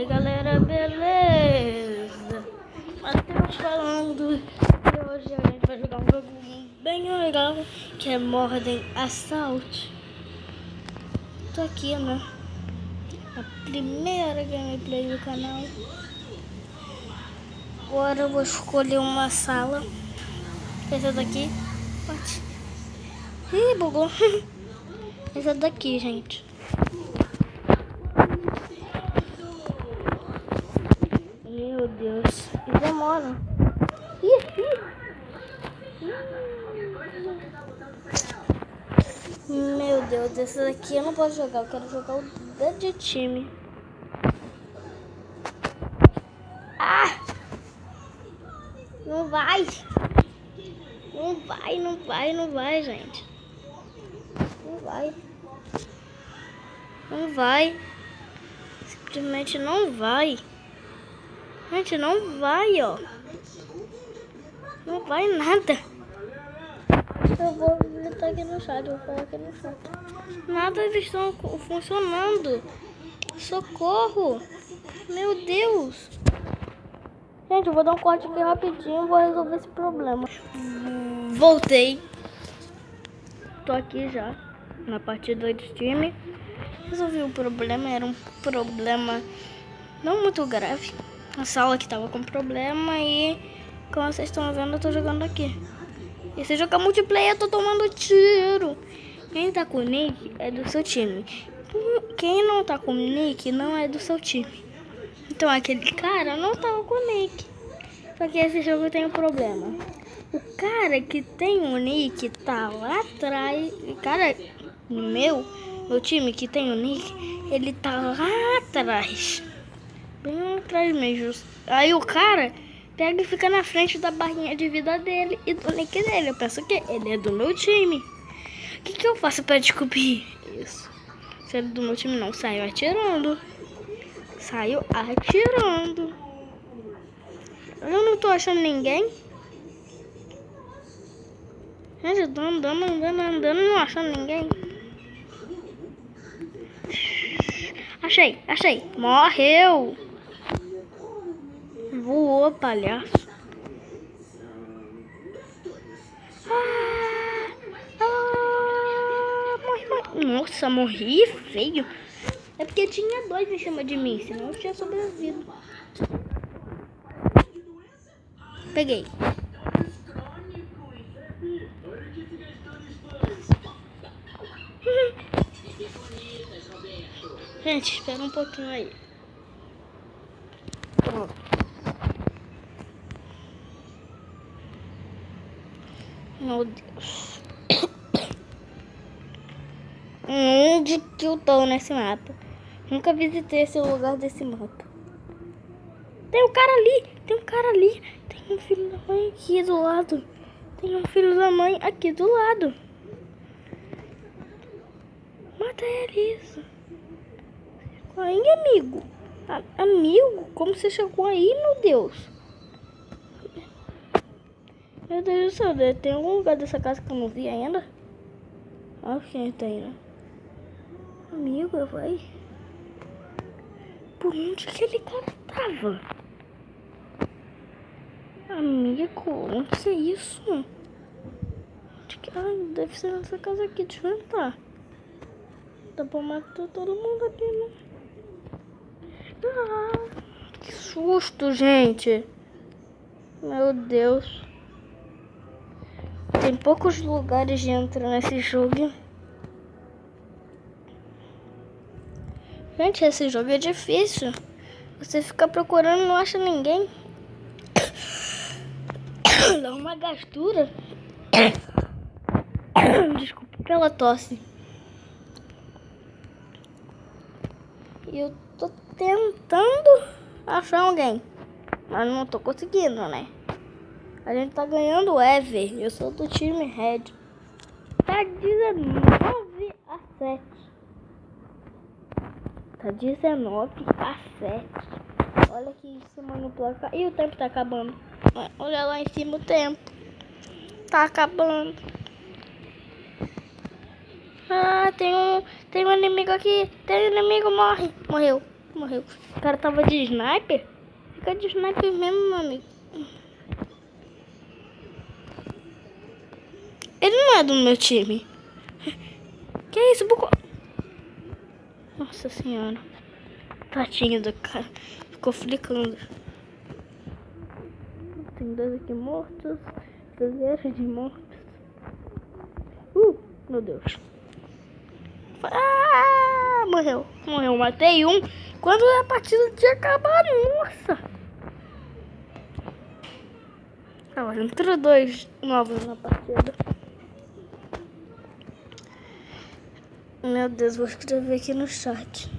aí galera, beleza? Matheus falando e hoje a gente vai jogar um jogo bem legal que é Modern Assault. Tô aqui, né? A primeira gameplay do canal. Agora eu vou escolher uma sala. Essa daqui. Pode. Ih, bugou. Essa daqui, gente. Meu Deus, e demora. Meu Deus, esse daqui eu não posso jogar. Eu quero jogar o Dead Time. Ah! Não vai! Não vai, gente. Não vai. Simplesmente não vai. Gente, não vai, ó. Não vai nada. Eu vou gritar aqui no chat, vou falar aqui no chat. Nada, eles estão funcionando. Socorro. Meu Deus. Gente, eu vou dar um corte aqui rapidinho e vou resolver esse problema. Voltei. Tô aqui já na partida de time. Resolvi o problema, era um problema não muito grave. A sala que tava com problema e, como vocês estão vendo, eu tô jogando aqui. E se jogar multiplayer, eu tô tomando tiro. Quem tá com nick é do seu time. Quem não tá com nick não é do seu time. Então aquele cara não tava com nick. Só que esse jogo tem um problema. O cara que tem um nick tá lá atrás. O cara meu time que tem um nick, ele tá lá atrás. Bem atrás mesmo. Aí o cara pega e fica na frente da barrinha de vida dele e do nick dele. Eu penso que ele é do meu time. O que eu faço pra descobrir isso? Se ele é do meu time, não. Saiu atirando. Eu não tô achando ninguém. Gente, eu tô andando, não achando ninguém. Achei. Morreu. Voou, palhaço. Morri. Nossa, morri feio. É porque tinha dois em cima de mim, senão eu tinha sobrevivido. Peguei. Gente, espera um pouquinho aí. Pronto. Meu Deus. Onde que eu tô nesse mapa? Nunca visitei esse lugar desse mapa. Tem um cara ali. Tem um filho da mãe aqui do lado. Mata ele, isso. Aí, amigo. Amigo? Como você chegou aí, meu Deus? Meu Deus do céu, tem algum lugar dessa casa que eu não vi ainda? Olha quem tá aí, né? Amigo, vai. Por onde que aquele cara tava? Amigo, onde que é isso? Deve ser nessa casa aqui, deixa eu entrar. Dá pra matar todo mundo aqui, né? Que susto, gente. Meu Deus. Tem poucos lugares de entrar nesse jogo. Gente, esse jogo é difícil. Você fica procurando e não acha ninguém. Dá uma gastura. Desculpa pela tosse. E eu tô tentando achar alguém, mas não tô conseguindo, né? A gente tá ganhando o Ever. Eu sou do time Red. Tá 19-7. Tá 19-7. Olha aqui em cima no placar. E o tempo tá acabando. Olha lá em cima o tempo. Tá acabando. Ah, tem um inimigo aqui. Tem um inimigo, morreu. Morreu. O cara tava de sniper? Fica de sniper mesmo, meu amigo. Ele não é do meu time. Que isso, Buco? Nossa senhora. Tadinho do cara. Ficou flicando. Tem 2 aqui mortos. 2 de mortos. Meu Deus. Ah, morreu. Morreu. Matei um. Quando a partida tinha acabado. Nossa. Agora entrou 2 novos na partida. Meu Deus, vou escrever aqui no chat.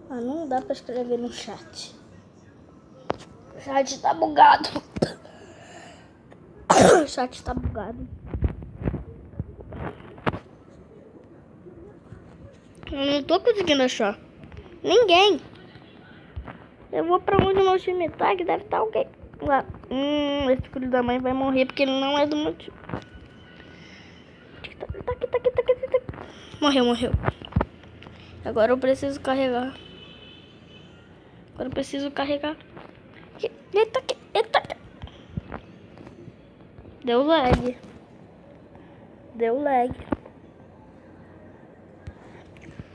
Ah, não dá pra escrever no chat. O chat tá bugado. O chat tá bugado. Eu não tô conseguindo achar ninguém. Eu vou pra onde o meu time tá, que deve estar alguém lá. Esse filho da mãe vai morrer porque ele não é do meu time. Tá aqui. Morreu. Agora eu preciso carregar. Eita aqui. Deu lag.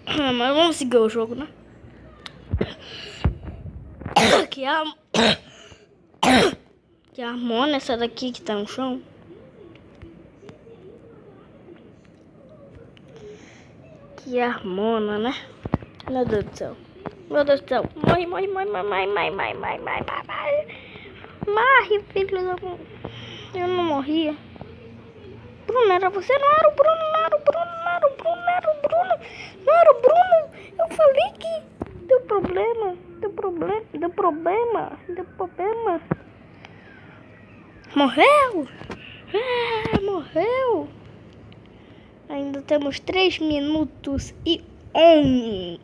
Mas vamos seguir o jogo, né? Que a Mona, essa daqui que tá no chão. Que Harmona, né? Meu Deus do céu. Morre. Morre, filho da... Eu não morria. Bruno, era você? Não era o Bruno. Eu falei que deu problema. Morreu. Ainda temos 3 minutos e 11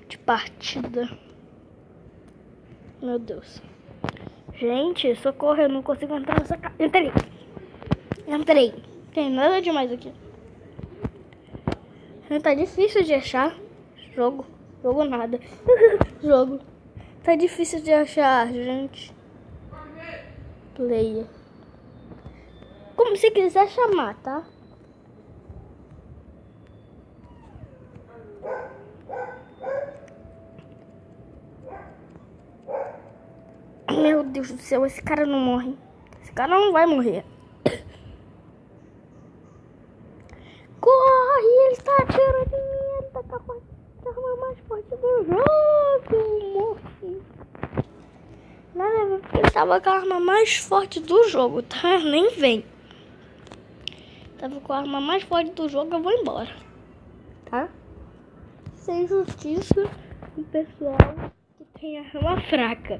de partida. Meu Deus. Gente, socorro, eu não consigo entrar nessa casa. Entrei. Tem nada demais aqui. Tá difícil de achar. Jogo nada. Jogo. Tá difícil de achar, gente. Player. Como se quiser chamar, tá? Meu Deus do céu, esse cara não morre. Esse cara não vai morrer. Corre, ele está atirando em mim. Ele tá com a arma mais forte do jogo. Morri. Nada a ver, porque ele tava com a arma mais forte do jogo, tá? Nem vem. Tava com a arma mais forte do jogo, eu vou embora. Tá? Sem justiça o pessoal que tem arma fraca.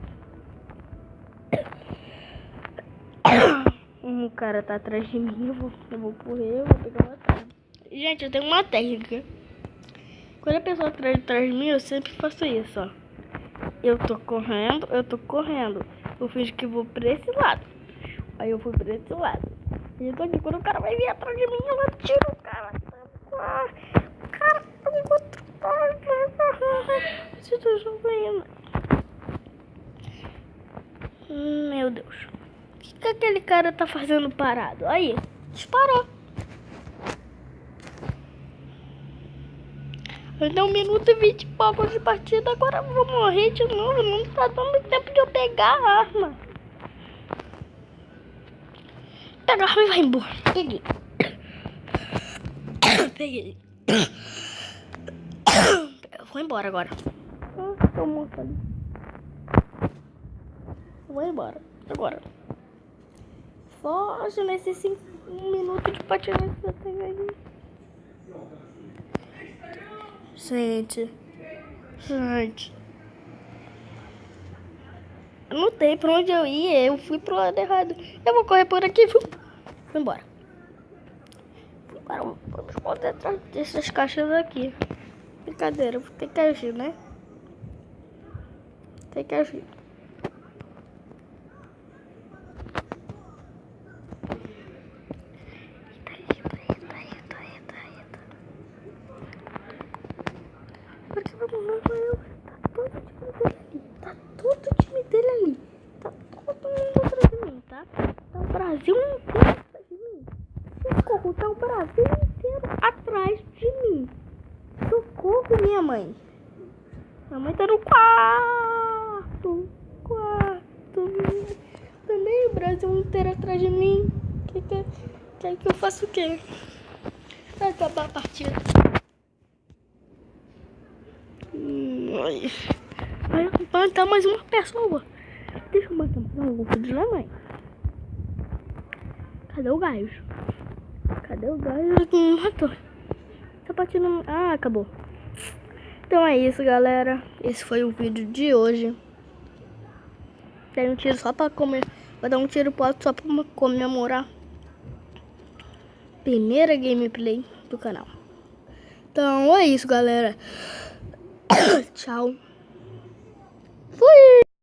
O cara tá atrás de mim, eu vou correr, eu vou pegar uma técnica. Gente, eu tenho uma técnica. Quando a pessoa atrás de mim, eu sempre faço isso, ó. Eu tô correndo. Eu fingo que vou pra esse lado. Aí eu fui pra esse lado. E eu tô aqui, quando o cara vai vir atrás de mim, eu atiro o cara. O cara, eu vou se tô jogando. Meu Deus. O que aquele cara tá fazendo parado? Aí, disparou. Ainda 1 minuto e 20 e pouco de partida. Agora eu vou morrer de novo. Não tá dando tempo de eu pegar a arma. Pega a arma e vai embora. Peguei. Eu vou embora agora. Tô morto ali. Eu vou embora agora. Foge nesses 5 minutos de patinete que eu tenho aí. Gente. Eu não tem pra onde eu ia. Eu fui pro lado errado. Eu vou correr por aqui. Fui embora. Agora vamos voltar atrás dessas caixas aqui. Brincadeira, vou ter que agir, né? Tem que agir. Brasil inteiro atrás de mim. Socorro, tá o Brasil inteiro atrás de mim. Socorro, minha mãe. Minha mãe tá no quarto. Também o Brasil inteiro atrás de mim. Quer que eu faça o quê? Vai acabar a partida. Vai matar mais uma pessoa. Deixa eu matar mais um filho da mãe. Cadê o gajo? Cadê o gajo que me matou? Tá batendo... Ah, acabou. Então é isso, galera. Esse foi o vídeo de hoje. Dei um tiro só pra comer. Vou dar um tiro pro alto só pra comemorar. Primeira gameplay do canal. Então é isso, galera. Tchau. Fui!